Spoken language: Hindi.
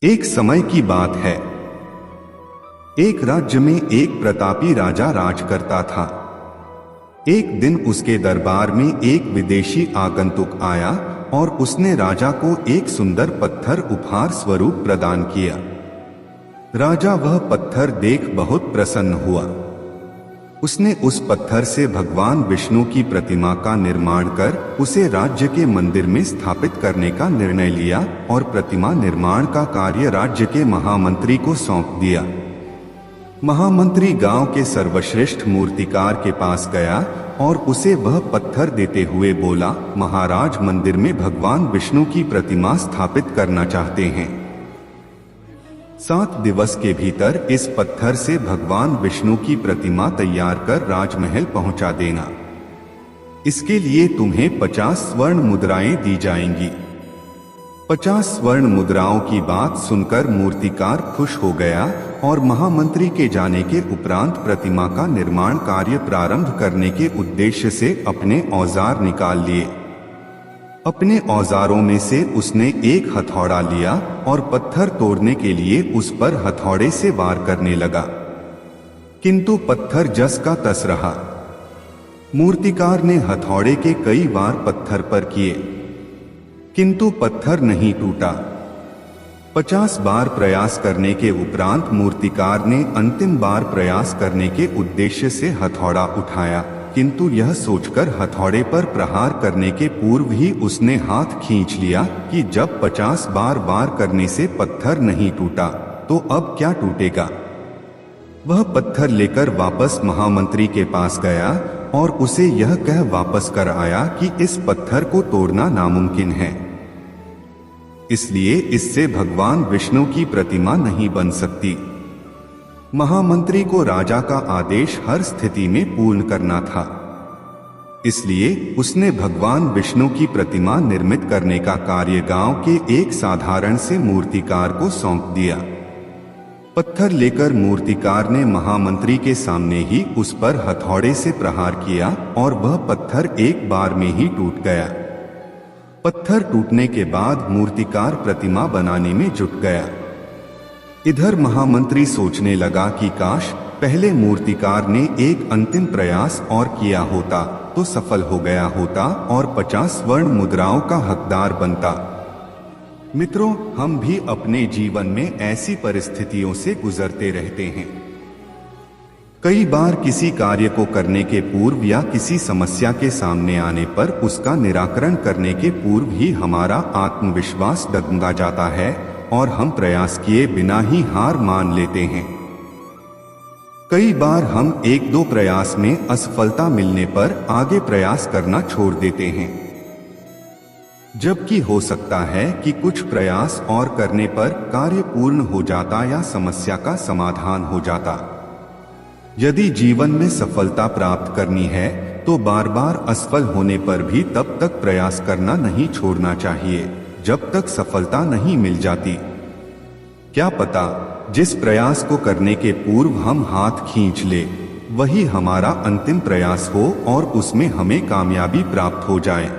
एक समय की बात है। एक राज्य में एक प्रतापी राजा राज करता था। एक दिन उसके दरबार में एक विदेशी आगंतुक आया और उसने राजा को एक सुंदर पत्थर उपहार स्वरूप प्रदान किया। राजा वह पत्थर देख बहुत प्रसन्न हुआ। उसने उस पत्थर से भगवान विष्णु की प्रतिमा का निर्माण कर उसे राज्य के मंदिर में स्थापित करने का निर्णय लिया और प्रतिमा निर्माण का कार्य राज्य के महामंत्री को सौंप दिया। महामंत्री गांव के सर्वश्रेष्ठ मूर्तिकार के पास गया और उसे वह पत्थर देते हुए बोला, महाराज, मंदिर में भगवान विष्णु की प्रतिमा स्थापित करना चाहते हैं। 7 दिवस के भीतर इस पत्थर से भगवान विष्णु की प्रतिमा तैयार कर राजमहल पहुंचा देना। इसके लिए तुम्हें 50 स्वर्ण मुद्राएं दी जाएंगी। 50 स्वर्ण मुद्राओं की बात सुनकर मूर्तिकार खुश हो गया और महामंत्री के जाने के उपरांत प्रतिमा का निर्माण कार्य प्रारंभ करने के उद्देश्य से अपने औजार निकाल लिए। अपने औजारों में से उसने एक हथौड़ा लिया और पत्थर तोड़ने के लिए उस पर हथौड़े से वार करने लगा, किंतु पत्थर जस का तस रहा। मूर्तिकार ने हथौड़े के कई वार पत्थर पर किए, किंतु पत्थर नहीं टूटा। 50 बार प्रयास करने के उपरांत मूर्तिकार ने अंतिम बार प्रयास करने के उद्देश्य से हथौड़ा उठाया, किंतु यह सोचकर हथौड़े पर प्रहार करने के पूर्व ही उसने हाथ खींच लिया कि जब 50 बार वार करने से पत्थर नहीं टूटा तो अब क्या टूटेगा। वह पत्थर लेकर वापस महामंत्री के पास गया और उसे यह कह वापस कर आया कि इस पत्थर को तोड़ना नामुमकिन है, इसलिए इससे भगवान विष्णु की प्रतिमा नहीं बन सकती। महामंत्री को राजा का आदेश हर स्थिति में पूर्ण करना था, इसलिए उसने भगवान विष्णु की प्रतिमा निर्मित करने का कार्य गांव के एक साधारण से मूर्तिकार को सौंप दिया। पत्थर लेकर मूर्तिकार ने महामंत्री के सामने ही उस पर हथौड़े से प्रहार किया और वह पत्थर एक बार में ही टूट गया। पत्थर टूटने के बाद मूर्तिकार प्रतिमा बनाने में जुट गया। इधर महामंत्री सोचने लगा कि काश पहले मूर्तिकार ने एक अंतिम प्रयास और किया होता तो सफल हो गया होता और 50 स्वर्ण मुद्राओं का हकदार बनता। मित्रों, हम भी अपने जीवन में ऐसी परिस्थितियों से गुजरते रहते हैं। कई बार किसी कार्य को करने के पूर्व या किसी समस्या के सामने आने पर उसका निराकरण करने के पूर्व ही हमारा आत्मविश्वास डगमगा जाता है और हम प्रयास किए बिना ही हार मान लेते हैं। कई बार हम 1-2 प्रयास में असफलता मिलने पर आगे प्रयास करना छोड़ देते हैं, जबकि हो सकता है कि कुछ प्रयास और करने पर कार्य पूर्ण हो जाता या समस्या का समाधान हो जाता। यदि जीवन में सफलता प्राप्त करनी है तो बार बार असफल होने पर भी तब तक प्रयास करना नहीं छोड़ना चाहिए जब तक सफलता नहीं मिल जाती। क्या पता जिस प्रयास को करने के पूर्व हम हाथ खींच ले वही हमारा अंतिम प्रयास हो और उसमें हमें कामयाबी प्राप्त हो जाए।